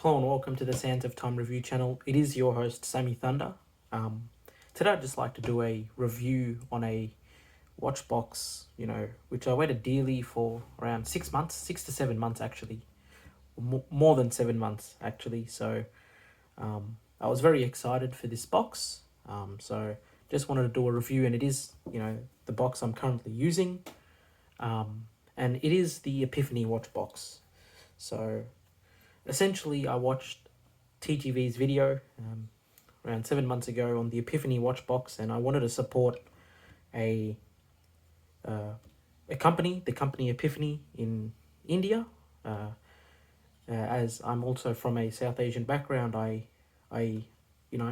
Hello and welcome to the Sands of Time review channel. It is your host, Sammy Thunder. Today I'd just like to do a review on a watch box, which I waited dearly for around 6 months, 6 to 7 months actually, more than 7 months actually. So I was very excited for this box. So just wanted to do a review, and it is, the box I'm currently using. And it is the Epiphany Watch box. So essentially, I watched TGV's video around 7 months ago on the Epiphany Watch box, and I wanted to support a company, the company Epiphany in India. As I'm also from a South Asian background, I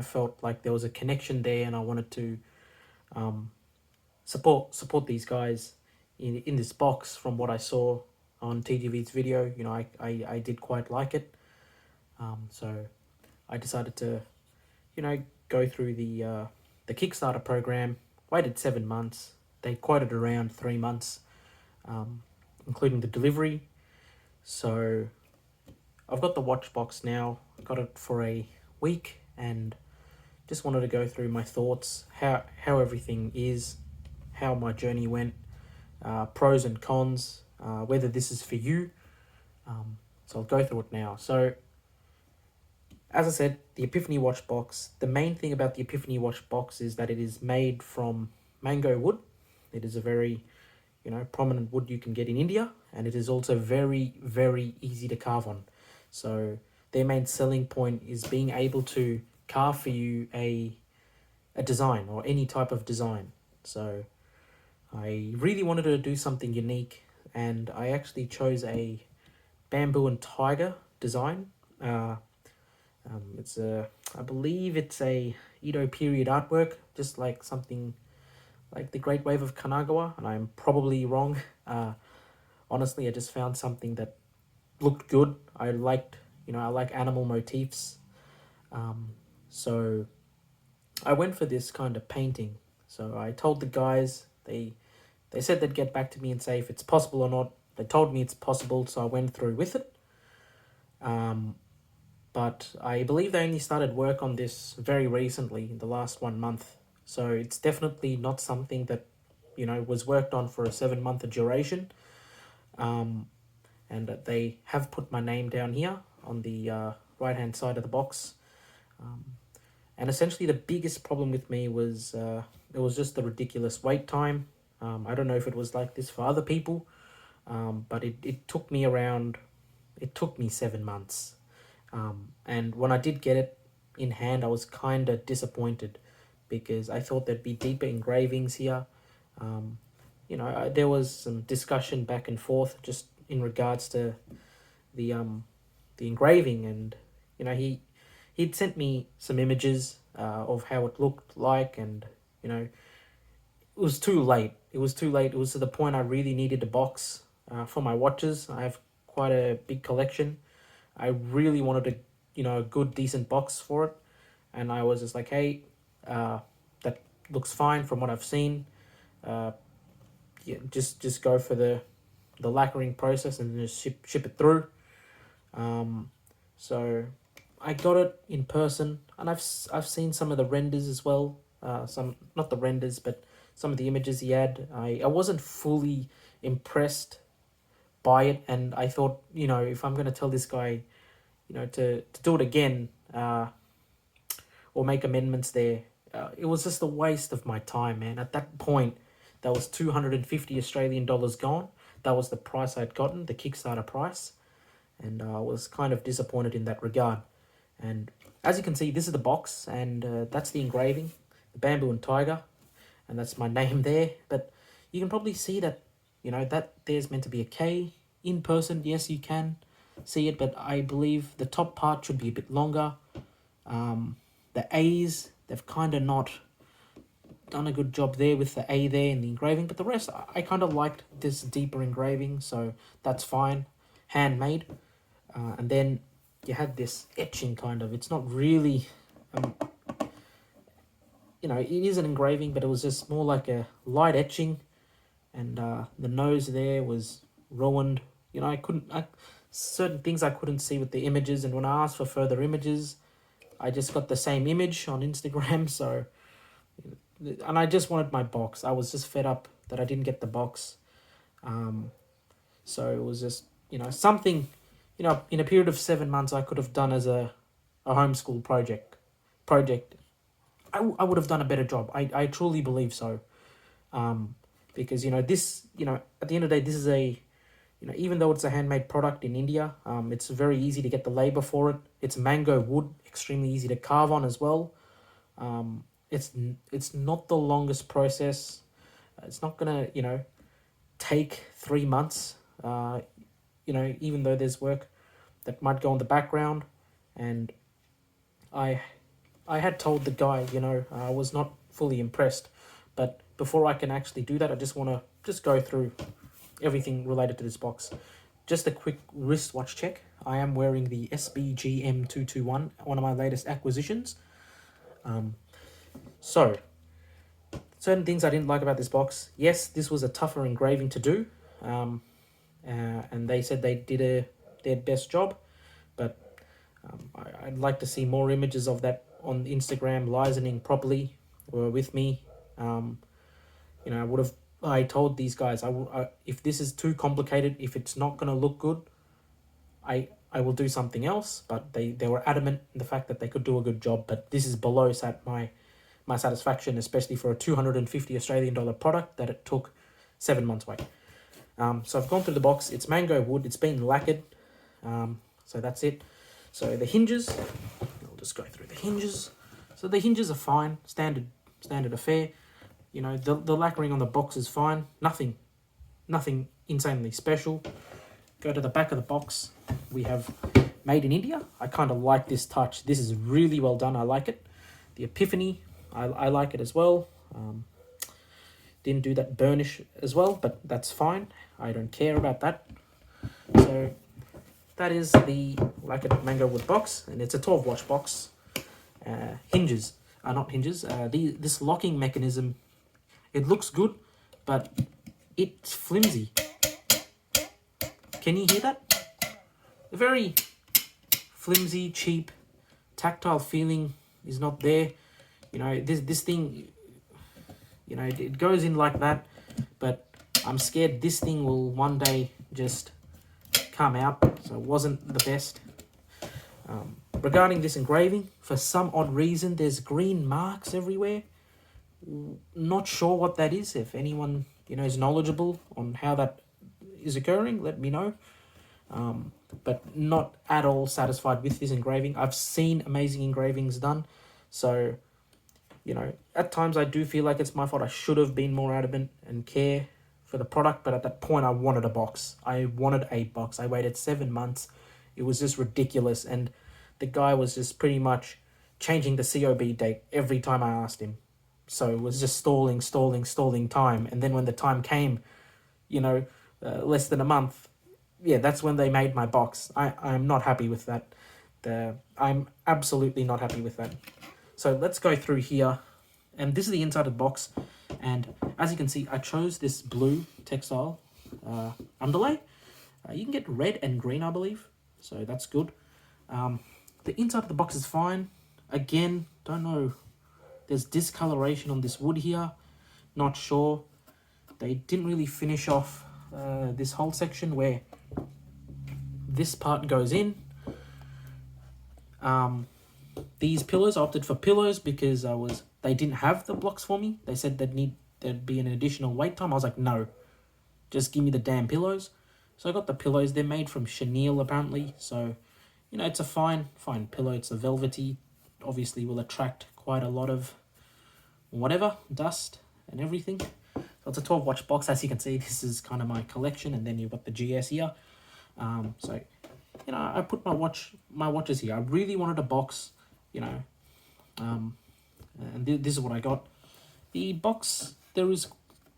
felt like there was a connection there, and I wanted to support these guys in this box. From what I saw on TGV's video, I did quite like it. So I decided to, go through the Kickstarter program. Waited 7 months. They quoted around 3 months, including the delivery. So I've got the watch box now. Got it for a week, and just wanted to go through my thoughts, how everything is, how my journey went, pros and cons, whether this is for you. So I'll go through it now. So as I said, the Epiphany Watch box, the main thing about the Epiphany Watch box is that it is made from mango wood. It is a very, prominent wood you can get in India, and it is also very, very easy to carve on. So their main selling point is being able to carve for you a design, or any type of design. So I really wanted to do something unique, and I actually chose a bamboo and tiger design. I believe it's a Edo period artwork, just like something like the Great Wave of Kanagawa, and I'm probably wrong. Honestly, I just found something that looked good. I like animal motifs. So I went for this kind of painting. So I told the guys, they said they'd get back to me and say if it's possible or not. They told me it's possible, so I went through with it. But I believe they only started work on this very recently, in the last 1 month. So it's definitely not something that, was worked on for a 7 month duration. And they have put my name down here on the right-hand side of the box. And essentially the biggest problem with me was it was just the ridiculous wait time. I don't know if it was like this for other people, but it took me 7 months. And when I did get it in hand, I was kind of disappointed, because I thought there'd be deeper engravings here. There was some discussion back and forth just in regards to the engraving, and he'd sent me some images of how it looked like, and it was too late. It was too late. It was to the point I really needed a box for my watches. I have quite a big collection. I really wanted a good, decent box for it. And I was just like, hey, that looks fine from what I've seen. Just go for the lacquering process and just ship it through. So I got it in person, and I've seen some of the renders as well. Some, not the renders, but some of the images he had. I wasn't fully impressed by it, and I thought, if I'm going to tell this guy, to do it again, or make amendments there, it was just a waste of my time, man. At that point, that was 250 Australian dollars gone. That was the price I'd gotten, the Kickstarter price, and I was kind of disappointed in that regard. And as you can see, this is the box, and that's the engraving, the bamboo and tiger, and that's my name there. But you can probably see that, that there's meant to be a K. In person, yes, you can see it, but I believe the top part should be a bit longer. The A's, they've kind of not done a good job there with the A there in the engraving, but the rest, I kind of liked this deeper engraving, so that's fine. Handmade. And then you had this etching kind of. It's not really, it is an engraving, but it was just more like a light etching, and the nose there was ruined. certain things I couldn't see with the images, and when I asked for further images, I just got the same image on Instagram. So, and I just wanted my box. I was just fed up that I didn't get the box. So it was just, something, in a period of 7 months I could have done as a homeschool project. I would have done a better job. I truly believe so. Because, this, at the end of the day, this is even though it's a handmade product in India, it's very easy to get the labor for it. It's mango wood, extremely easy to carve on as well. It's not the longest process. It's not gonna, take 3 months. Even though there's work that might go on the background, and I had told the guy, I was not fully impressed, but before I can actually do that, I just want to just go through everything related to this box. Just a quick wristwatch check. I am wearing the SBGM221, one of my latest acquisitions. So, certain things I didn't like about this box. Yes, this was a tougher engraving to do, and they said they did their best job, but I'd like to see more images of that on Instagram, lizening properly, or with me. I told these guys, if this is too complicated, if it's not going to look good, I will do something else. But they were adamant in the fact that they could do a good job. But this is below my satisfaction, especially for a 250 Australian dollar product that it took 7 months away. So I've gone through the box. It's mango wood. It's been lacquered. So that's it. So the hinges, I'll just go through the hinges. So the hinges are fine, standard affair. The lacquering on the box is fine. Nothing insanely special. Go to the back of the box. We have made in India. I kind of like this touch. This is really well done. I like it. The Epiphany, I like it as well. Didn't do that burnish as well, but that's fine. I don't care about that. So that is the lacquered mango wood box, and it's a 12-watch box. Hinges are not hinges. This locking mechanism, it looks good, but it's flimsy. Can you hear that? Very flimsy, cheap, tactile feeling is not there. This thing, it goes in like that, but I'm scared this thing will one day just come out, so it wasn't the best. Regarding this engraving, for some odd reason, there's green marks everywhere. Not sure what that is. If anyone, is knowledgeable on how that is occurring, let me know. But not at all satisfied with this engraving. I've seen amazing engravings done, so, at times I do feel like it's my fault. I should have been more adamant and care for the product, but at that point I wanted a box. I wanted a box. I waited 7 months. It was just ridiculous, and the guy was just pretty much changing the COB date every time I asked him. So it was just stalling time, and then when the time came, less than a month, that's when they made my box. I'm not happy with that. I'm absolutely not happy with that. So let's go through here, and this is the inside of the box, and as you can see, I chose this blue textile underlay. You can get red and green, I believe, so that's good. The inside of the box is fine. Again, don't know. There's discoloration on this wood here. Not sure. They didn't really finish off this whole section where this part goes in. These pillows, I opted for pillows because they didn't have the blocks for me. They said there'd be an additional wait time. I was like, no, just give me the damn pillows. So I got the pillows. They're made from chenille apparently. So, it's a fine pillow. It's a velvety. Obviously will attract quite a lot of whatever, dust and everything. So it's a 12-watch box. As you can see, this is kind of my collection, and then you've got the GS here. So, I put my watches here. I really wanted a box, and this is what I got. The box, there is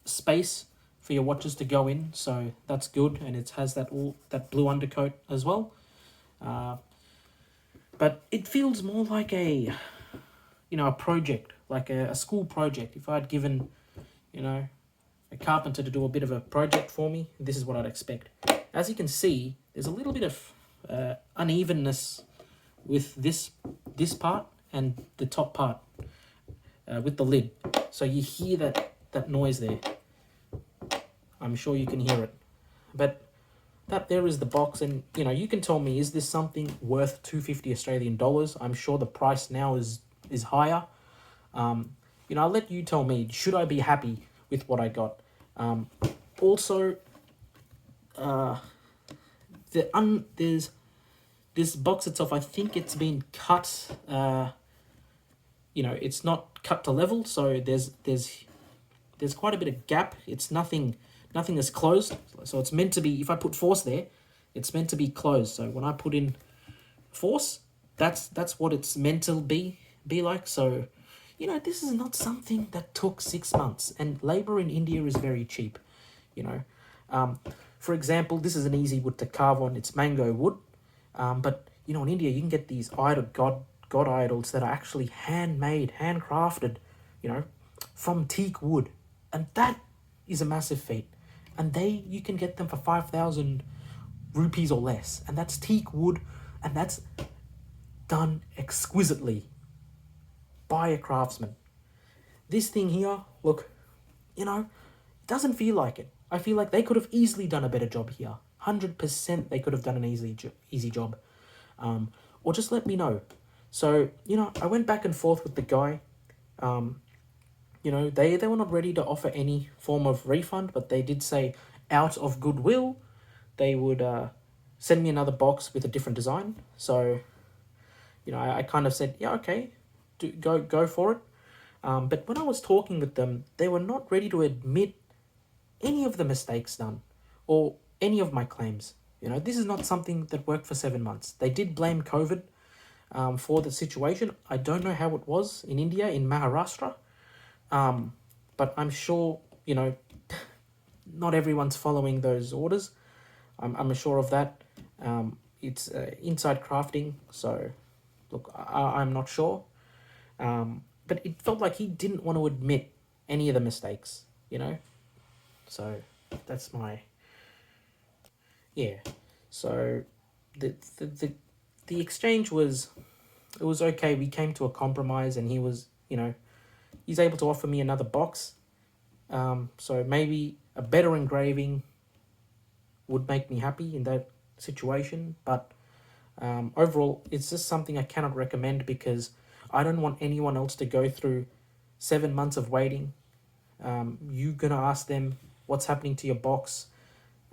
space for your watches to go in, so that's good, and it has that blue undercoat as well. But it feels more like a project, like a school project. If I'd given, a carpenter to do a bit of a project for me, this is what I'd expect. As you can see, there's a little bit of unevenness with this part and the top part with the lid. So you hear that noise there. I'm sure you can hear it. But that there is the box, and you can tell me, is this something worth 250 Australian dollars? I'm sure the price now is higher. I'll let you tell me, should I be happy with what I got? Also, there's this box itself, I think it's been cut, it's not cut to level, so there's quite a bit of gap. It's nothing is closed, so it's meant to be, if I put force there, it's meant to be closed. So when I put in force, that's what it's meant to be like. So this is not something that took 6 months, and labor in India is very cheap. For example, this is an easy wood to carve on. It's mango wood, but in India you can get these god idols that are actually handmade, handcrafted, from teak wood, and that is a massive feat. And you can get them for 5,000 rupees or less, and that's teak wood, and that's done exquisitely by a craftsman. This thing here, look, it doesn't feel like it. I feel like they could have easily done a better job here. 100% they could have done an easy job. Or just let me know. So, I went back and forth with the guy. They were not ready to offer any form of refund, but they did say, out of goodwill, they would send me another box with a different design. So, I kind of said, yeah, okay, go for it. But when I was talking with them, they were not ready to admit any of the mistakes done or any of my claims. This is not something that worked for 7 months. They did blame COVID for the situation. I don't know how it was in India, in Maharashtra. But I'm sure, not everyone's following those orders. I'm sure of that. It's inside crafting, so look, I'm not sure. But it felt like he didn't want to admit any of the mistakes, So that's my, yeah. So the exchange was okay. We came to a compromise, and he was, he's able to offer me another box. So maybe a better engraving would make me happy in that situation. But overall, it's just something I cannot recommend, because I don't want anyone else to go through 7 months of waiting. You're going to ask them what's happening to your box,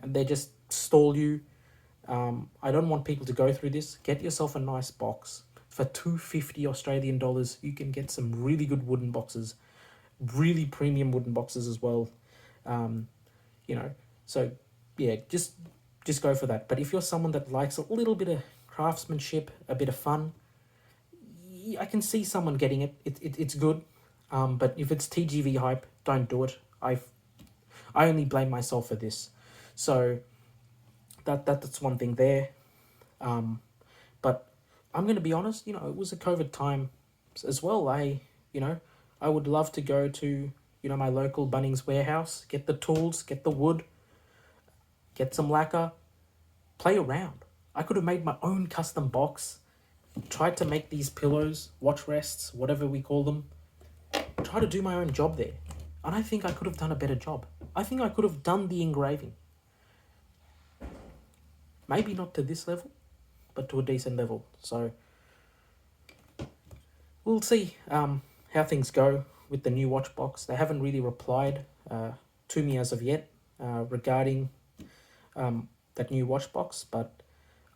and they just stall you. I don't want people to go through this. Get yourself a nice box. For 250 Australian dollars, you can get some really good wooden boxes, really premium wooden boxes as well. So yeah, just go for that. But if you're someone that likes a little bit of craftsmanship, a bit of fun, I can see someone getting it. It's good. But if it's TGV hype, don't do it. I only blame myself for this. So that's one thing there. But I'm going to be honest, it was a COVID time as well. I would love to go to, my local Bunnings warehouse, get the tools, get the wood, get some lacquer, play around. I could have made my own custom box, tried to make these pillows, watch rests, whatever we call them, try to do my own job there. And I think I could have done a better job. I think I could have done the engraving. Maybe not to this level, but to a decent level. So we'll see how things go with the new watch box. They haven't really replied to me as of yet regarding that new watch box, but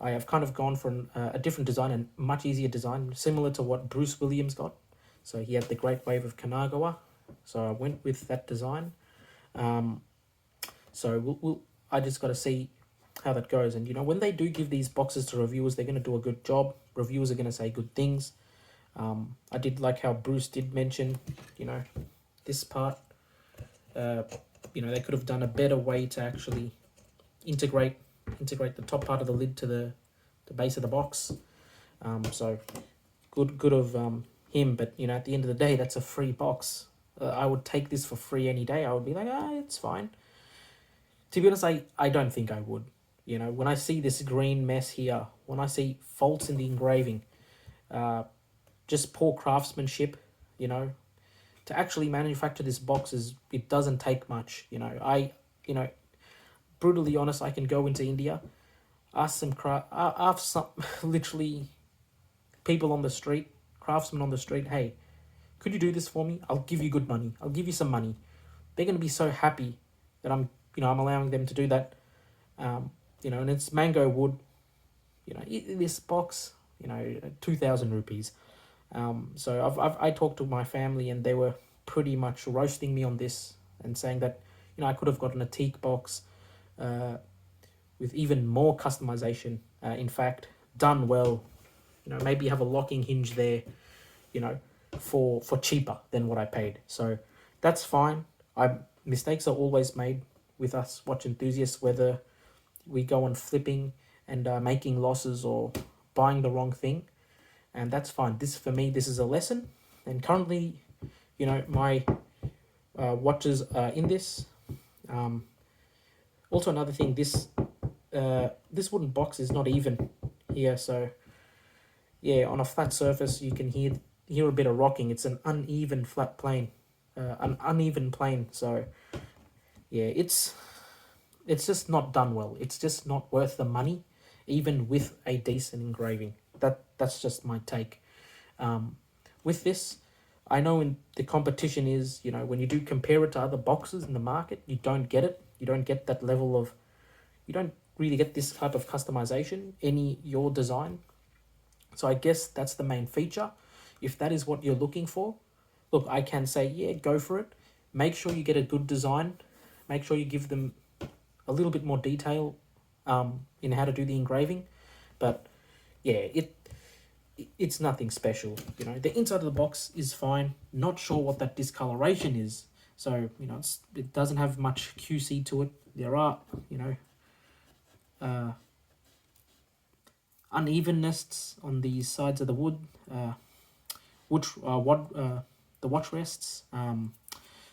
I have kind of gone for a different design, and much easier design, similar to what Bruce Williams got. So he had the Great Wave of Kanagawa, so I went with that design. So I just got to see how that goes. And when they do give these boxes to reviewers, they're going to do a good job. Reviewers are going to say good things. I did like how Bruce did mention, this part. They could have done a better way to actually integrate the top part of the lid to the base of the box. So good of him. But at the end of the day, that's a free box. I would take this for free any day. I would be like, it's fine. To be honest, I don't think I would. You know, when I see this green mess here, when I see faults in the engraving, just poor craftsmanship, you know, to actually manufacture this box is, it doesn't take much. You know, you know, brutally honest, I can go into India, ask some literally people on the street, craftsmen on the street, hey, could you do this for me? I'll give you good money. I'll give you some money. They're going to be so happy that I'm allowing them to do that. You know, and it's mango wood. You know, this box, you know, 2,000 rupees. So I talked to my family and they were pretty much roasting me on this and saying that, you know, I could have gotten a teak box with even more customization. In fact, done well. You know, maybe have a locking hinge there, you know, for cheaper than what I paid. So that's fine. Mistakes are always made with us watch enthusiasts, whether we go on flipping and making losses or buying the wrong thing, and that's fine. This for me, this is a lesson, and currently, you know, my watches are in this. Also, another thing, this wooden box is not even here, so yeah, on a flat surface you can hear a bit of rocking. It's an uneven flat plane, an uneven plane. So yeah, it's just not done well. It's just not worth the money, even with a decent engraving. That's just my take. With this, I know in the competition is, you know, when you do compare it to other boxes in the market, you don't get it. You don't get that level of, you don't really get this type of customization in your design. So I guess that's the main feature. If that is what you're looking for, look, I can say, yeah, go for it. Make sure you get a good design. Make sure you give them a little bit more detail in how to do the engraving. But yeah, it's nothing special. You know, the inside of the box is fine. Not sure what that discoloration is. So, you know, it doesn't have much QC to it. There are, you know, unevenness on the sides of the wood, the watch rests.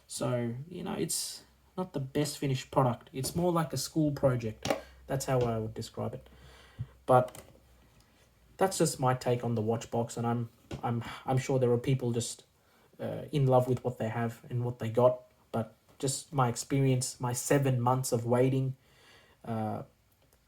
So, you know, it's not the best finished product. It's more like a school project. That's how I would describe it. But that's just my take on the watch box, and I'm sure there are people just in love with what they have and what they got. But just my experience, my 7 months of waiting,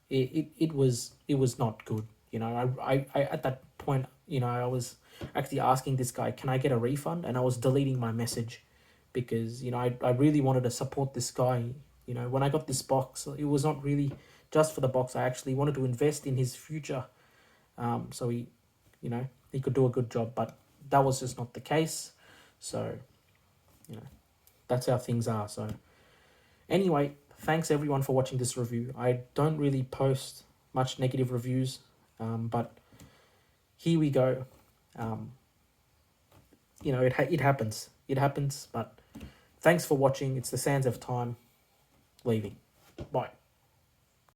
it was not good. You know, I at that point, you know, I was actually asking this guy, can I get a refund? And I was deleting my message because, you know, I really wanted to support this guy. You know, when I got this box, it was not really just for the box. I actually wanted to invest in his future, so he, you know, he could do a good job. But that was just not the case. So, you know, that's how things are. So anyway, thanks everyone for watching this review. I don't really post much negative reviews, but here we go. You know, it happens. It happens, but thanks for watching. It's the Sands of Time leaving. Bye.